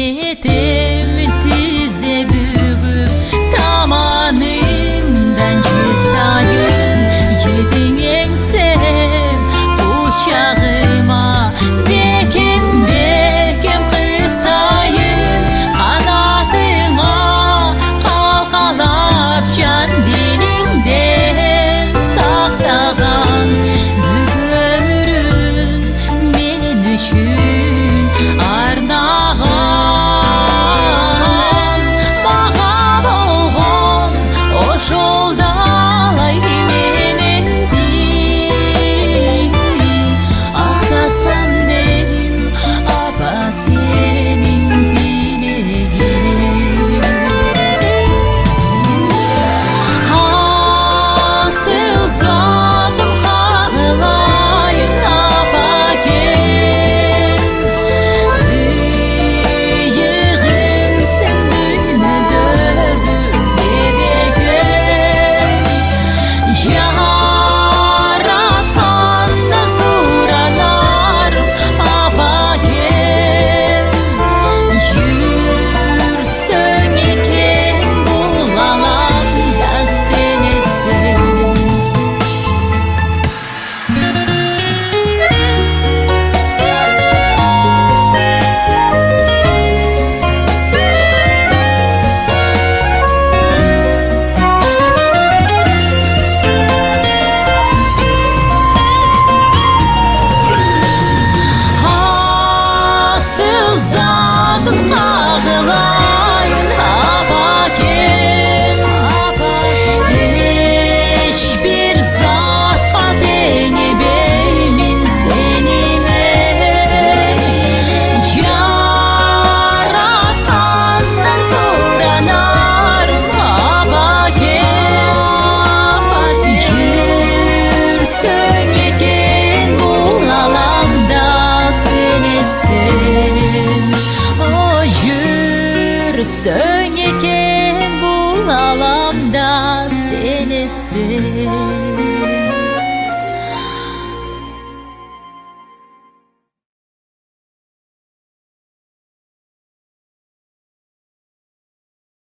кетем тизе бүгүп таманымдан жытайын жебиң еңсем кучагыма бекем бекем кысайын канатыңа калкалап жан дилиңден сактаган бүт өмүрүн мен үчүн арнаган мага болгон ошол далай менедин актасам дейм апа сенин тилегиң асыл затым кагылайын апакем ыйыгымсың дүйнөдөгү берекем жараткандан суранарым апакем жүрсөң экен бул аламда сен эсең асыл затым кагылайын апакем эч бир затка теңебеймин сениме жараткандан суранарым апакем жүрсөң экен бул аламда сен эсең жүрсөң экен бул аламда сен эсең